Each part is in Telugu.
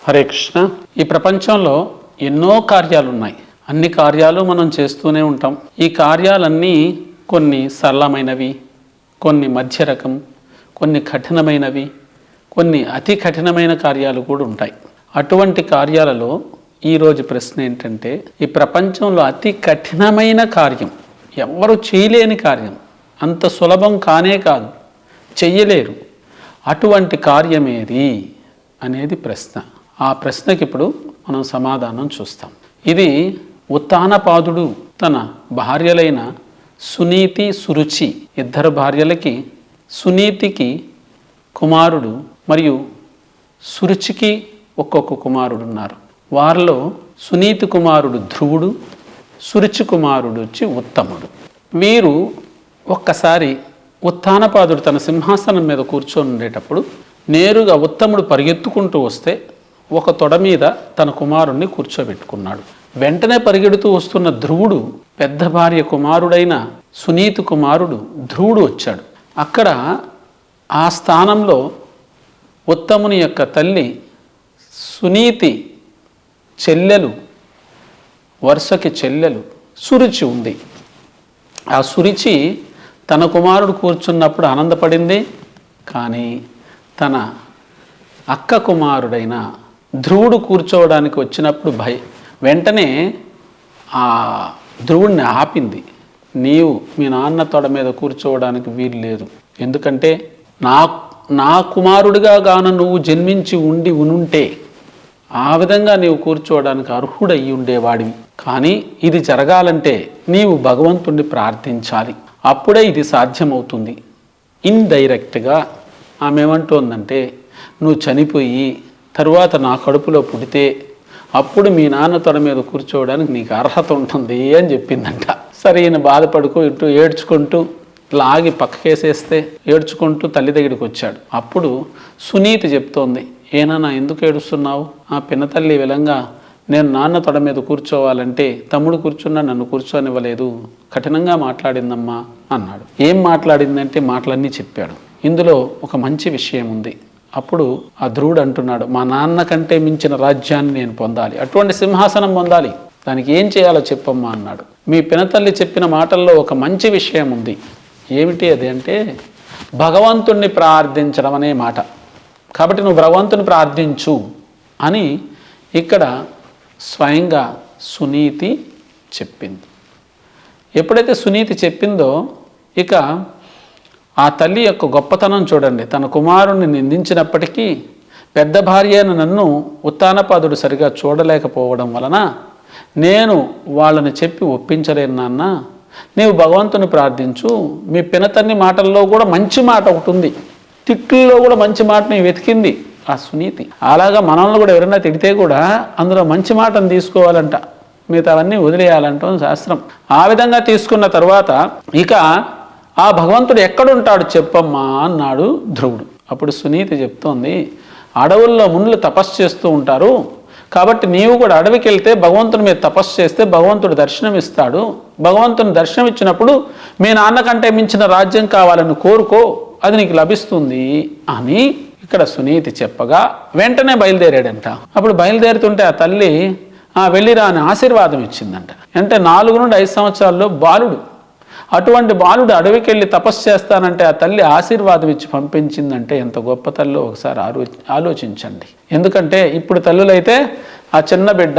హరే కృష్ణ. ఈ ప్రపంచంలో ఎన్నో కార్యాలు ఉన్నాయి. అన్ని కార్యాలు మనం చేస్తూనే ఉంటాం. ఈ కార్యాలన్నీ కొన్ని సరళమైనవి, కొన్ని మధ్య రకం, కొన్ని కఠినమైనవి, కొన్ని అతి కఠినమైన కార్యాలు కూడా ఉంటాయి. అటువంటి కార్యాలలో ఈరోజు ప్రశ్న ఏంటంటే, ఈ ప్రపంచంలో అతి కఠినమైన కార్యం, ఎవ్వరు చేయలేని కార్యం, అంత సులభం కానే కాదు, చెయ్యలేరు, అటువంటి కార్యమేది అనేది ప్రశ్న. ఆ ప్రశ్నకి ఇప్పుడు మనం సమాధానం చూస్తాం. ఇది ఉత్తానపాదుడు తన భార్యలైన సునీతి, సురుచి, ఇద్దరు భార్యలకి, సునీతికి కుమారుడు మరియు సురుచికి ఒక్కొక్క కుమారుడు ఉన్నారు. వారిలో సునీతి కుమారుడు ధ్రువుడు, సురుచి కుమారుడు వచ్చి ఉత్తముడు. వీరు ఒక్కసారి ఉత్తానపాదుడు తన సింహాసనం మీద కూర్చొని ఉండేటప్పుడు నేరుగా ఉత్తముడు పరిగెత్తుకుంటూ వస్తే ఒక తొడ మీద తన కుమారుణ్ణి కూర్చోబెట్టుకున్నాడు. వెంటనే పరిగెడుతూ వస్తున్న ధ్రువుడు, పెద్ద భార్య కుమారుడైన సునీతి కుమారుడు ధ్రువుడు వచ్చాడు. అక్కడ ఆ స్థానంలో ఉత్తముని యొక్క తల్లి సునీతి చెల్లెలు, వరుసకి చెల్లెలు సురుచి ఉంది. ఆ సురుచి తన కుమారుడు కూర్చున్నప్పుడు ఆనందపడింది. కానీ తన అక్క కుమారుడైన ధ్రువుడు కూర్చోవడానికి వచ్చినప్పుడు వెంటనే ఆ ధ్రువుడిని ఆపింది. నీవు మీ నాన్న తొడ మీద కూర్చోవడానికి వీలు లేదు. ఎందుకంటే నా కుమారుడిగా గాను నువ్వు జన్మించి ఉనుంటే ఆ విధంగా నీవు కూర్చోవడానికి అర్హుడయ్యి ఉండేవాడివి. కానీ ఇది జరగాలంటే నీవు భగవంతుణ్ణి ప్రార్థించాలి, అప్పుడే ఇది సాధ్యమవుతుంది. ఇండైరెక్ట్గా ఆమె ఏమంటోందంటే, నువ్వు చనిపోయి తరువాత నా కడుపులో పుడితే అప్పుడు మీ నాన్న తొడ మీద కూర్చోవడానికి నీకు అర్హత ఉంటుంది అని చెప్పిందంట. సరే, ఈయన బాధపడుకో ఇటు ఏడ్చుకుంటూ లాగి పక్కకేసేస్తే ఏడ్చుకుంటూ తల్లి దగ్గరికి వచ్చాడు. అప్పుడు సునీతి చెప్తోంది, ఏనా ఎందుకు ఏడుస్తున్నావు? ఆ పిన్నతల్లి విలంగా నేను నాన్న తొడ మీద కూర్చోవాలంటే తమ్ముడు కూర్చున్నా నన్ను కూర్చోనివ్వలేదు, కఠినంగా మాట్లాడిందమ్మా అన్నాడు. ఏం మాట్లాడిందంటే మాటలన్నీ చెప్పాడు. ఇందులో ఒక మంచి విషయం ఉంది. అప్పుడు ఆ ధ్రువుడు అంటున్నాడు, మా నాన్న కంటే మించిన రాజ్యాన్ని నేను పొందాలి, అటువంటి సింహాసనం పొందాలి, దానికి ఏం చేయాలో చెప్పమ్మా అన్నాడు. మీ పినతల్లి చెప్పిన మాటల్లో ఒక మంచి విషయం ఉంది. ఏమిటి అది అంటే, భగవంతుణ్ణి ప్రార్థించడం అనే మాట. కాబట్టి నువ్వు భగవంతుని ప్రార్థించు అని ఇక్కడ స్వయంగా సునీతి చెప్పింది. ఎప్పుడైతే సునీతి చెప్పిందో ఇక ఆ తల్లి యొక్క గొప్పతనం చూడండి. తన కుమారుణ్ణి నిందించినప్పటికీ పెద్ద భార్య అయిన నన్ను ఉత్తానపాదుడు సరిగా చూడలేకపోవడం వలన నేను వాళ్ళని చెప్పి ఒప్పించలేను నాన్న, నీవు భగవంతుని ప్రార్థించు. మీ పినతన్ని మాటల్లో కూడా మంచి మాట ఒకటి ఉంది, తిట్టుల్లో కూడా మంచి మాటని వెతికింది ఆ సునీతి. అలాగా మనల్ని కూడా ఎవరైనా తిడితే కూడా అందులో మంచి మాటను తీసుకోవాలంట, మిగతా అవన్నీ వదిలేయాలంటాం శాస్త్రం. ఆ విధంగా తీసుకున్న తర్వాత ఇక ఆ భగవంతుడు ఎక్కడుంటాడు చెప్పమ్మా అన్నాడు ధ్రువుడు. అప్పుడు సునీతి చెప్తోంది, అడవుల్లో మునులు తపస్సు చేస్తూ ఉంటారు, కాబట్టి నీవు కూడా అడవికి వెళ్తే భగవంతుని మీద తపస్సు చేస్తే భగవంతుడు దర్శనం ఇస్తాడు. భగవంతుని దర్శనం ఇచ్చినప్పుడు మీ నాన్నకంటే మించిన రాజ్యం కావాలని కోరుకో, అది నీకు లభిస్తుంది అని ఇక్కడ సునీతి చెప్పగా వెంటనే బయలుదేరాడంట. అప్పుడు బయలుదేరుతుంటే ఆ తల్లి వెళ్ళిరా అని ఆశీర్వాదం ఇచ్చిందంట. అంటే 4 నుండి 5 సంవత్సరాల్లో బాలుడు. అటువంటి బాలుడు అడవికి వెళ్ళి తపస్సు చేస్తానంటే ఆ తల్లి ఆశీర్వాదం ఇచ్చి పంపించిందంటే ఎంత గొప్ప తల్లో ఒకసారి ఆలోచించండి. ఎందుకంటే ఇప్పుడు తల్లులైతే ఆ చిన్న బిడ్డ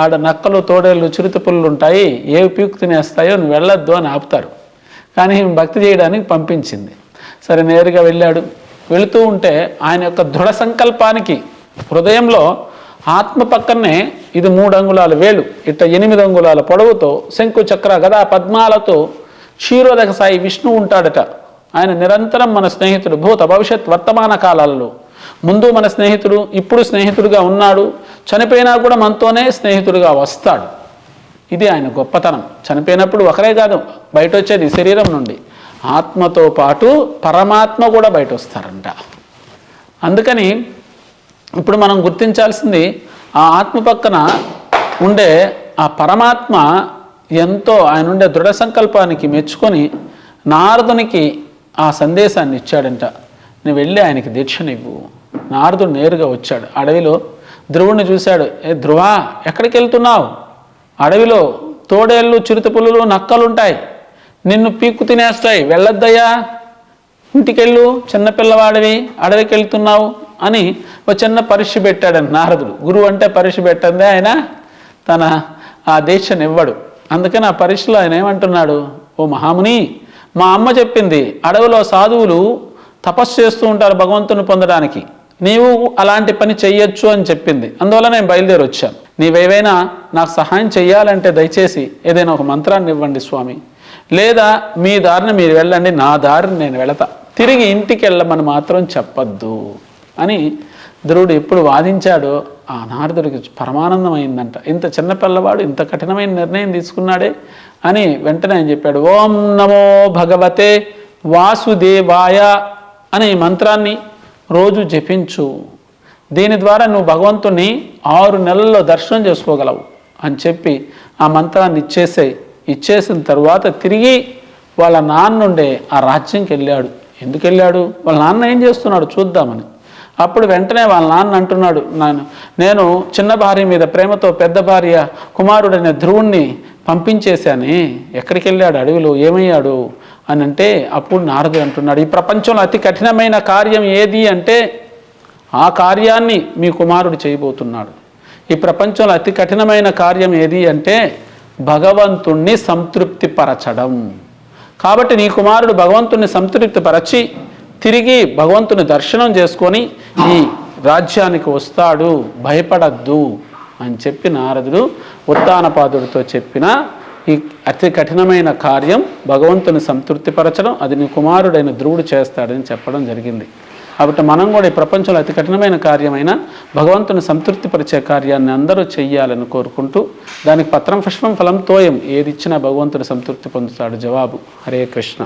ఆడ నక్కలు, తోడేళ్ళు, చిరుత పుల్లు ఉంటాయి, ఏ పీకు తినేస్తాయో నువ్వు వెళ్ళొద్దు అని ఆపుతారు. కానీ భక్తి చేయడానికి పంపించింది. సరే, నేరుగా వెళ్ళాడు. వెళుతూ ఉంటే ఆయన యొక్క దృఢ సంకల్పానికి హృదయంలో ఆత్మ పక్కనే ఇది 3 అంగుళాల వేలు, ఇట్ట 8 అంగుళాల పొడవుతో శంకు చక్ర గదా పద్మాలతో క్షీరోదక సాయి విష్ణు ఉంటాడట. ఆయన నిరంతరం మన స్నేహితుడు, భూత భవిష్యత్ వర్తమాన కాలాలలో. ముందు మన స్నేహితుడు, ఇప్పుడు స్నేహితుడిగా ఉన్నాడు, చనిపోయినా కూడా మనతోనే స్నేహితుడిగా వస్తాడు. ఇది ఆయన గొప్పతనం. చనిపోయినప్పుడు ఒకరే కాదు, బయట వచ్చేది శరీరం నుండి ఆత్మతో పాటు పరమాత్మ కూడా బయట వస్తారంట. అందుకని ఇప్పుడు మనం గుర్తించాల్సింది, ఆ ఆత్మ పక్కన ఉండే ఆ పరమాత్మ ఎంతో ఆయన ఉండే దృఢ సంకల్పానికి మెచ్చుకొని నారదునికి ఆ సందేశాన్ని ఇచ్చాడంట. నువ్వు వెళ్ళి ఆయనకి దీక్షనివ్వు. నారదుడు నేరుగా వచ్చాడు. అడవిలో ధ్రువుడిని చూశాడు. ధ్రువ, ఎక్కడికి వెళ్తున్నావు? అడవిలో తోడేళ్ళు, చిరుతపులులు, నక్కలుంటాయి, నిన్ను పీక్కు తినేస్తాయి, వెళ్ళొద్దయ్యా, ఇంటికెళ్ళు, చిన్నపిల్లవాడివి, అడవికి వెళ్తున్నావు అని ఒక చిన్న పరీక్ష పెట్టాడు నారదుడు. గురువు అంటే పరీక్ష పెట్టందే ఆయన తన ఆ దీక్షను ఇవ్వడు. అందుకని ఆ పరీక్షలో ఆయన ఏమంటున్నాడు, ఓ మహాముని, మా అమ్మ చెప్పింది అడవిలో సాధువులు తపస్సు చేస్తూ ఉంటారు భగవంతుని పొందడానికి, నీవు అలాంటి పని చెయ్యొచ్చు అని చెప్పింది, అందువల్ల నేను బయలుదేరి వచ్చాను. నీవేవైనా నాకు సహాయం చెయ్యాలంటే దయచేసి ఏదైనా ఒక మంత్రాన్ని ఇవ్వండి స్వామి, లేదా మీ దారిని మీరు వెళ్ళండి, నా దారిని నేను వెళతా, తిరిగి ఇంటికి వెళ్ళమని మాత్రం చెప్పద్దు అని ధ్రువుడు ఎప్పుడు వాదించాడో ఆ నారదుడికి పరమానందం అయిందంట. ఇంత చిన్న పిల్లవాడు ఇంత కఠినమైన నిర్ణయం తీసుకున్నాడే అని వెంటనే ఆయన చెప్పాడు, ఓం నమో భగవతే వాసుదేవాయ అనే మంత్రాన్ని రోజు జపించు, దీని ద్వారా నువ్వు భగవంతుని 6 నెలల్లో దర్శనం చేసుకోగలవు అని చెప్పి ఆ మంత్రాన్ని ఇచ్చేసిన తరువాత తిరిగి వాళ్ళ నాన్నుండే ఆ రాజ్యంకి వెళ్ళాడు. ఎందుకు వెళ్ళాడు? వాళ్ళ నాన్న ఏం చేస్తున్నాడు చూద్దామని. అప్పుడు వెంటనే వాళ్ళ నాన్న అంటున్నాడు, నేను చిన్న భార్య మీద ప్రేమతో పెద్ద భార్య కుమారుడైన ధ్రువుణ్ణి పంపించేశానే, ఎక్కడికి వెళ్ళాడు, అడవిలో ఏమయ్యాడు అని అంటే అప్పుడు నారదుడు అంటున్నాడు, ఈ ప్రపంచంలో అతి కఠినమైన కార్యం ఏది అంటే ఆ కార్యాన్ని మీ కుమారుడు చేయబోతున్నాడు. ఈ ప్రపంచంలో అతి కఠినమైన కార్యం ఏది అంటే భగవంతుణ్ణి సంతృప్తిపరచడం. కాబట్టి నీ కుమారుడు భగవంతుణ్ణి సంతృప్తిపరచి తిరిగి భగవంతుని దర్శనం చేసుకొని ఈ రాజ్యానికి వస్తాడు, భయపడద్దు అని చెప్పి నారదుడు ఉత్తానపాదుడితో చెప్పిన ఈ అతి కఠినమైన కార్యం భగవంతుని సంతృప్తిపరచడం, అది నీ కుమారుడైన ధ్రువుడు చేస్తాడని చెప్పడం జరిగింది. కాబట్టి మనం కూడా ఈ ప్రపంచంలో అతి కఠినమైన కార్యమైన భగవంతుని సంతృప్తిపరిచే కార్యాన్ని అందరూ చెయ్యాలని కోరుకుంటూ, దానికి పత్రం పుష్పం ఫలం తోయం, ఏది ఇచ్చినా భగవంతుని సంతృప్తి పొందుతాడు. జవాబు. హరే కృష్ణ.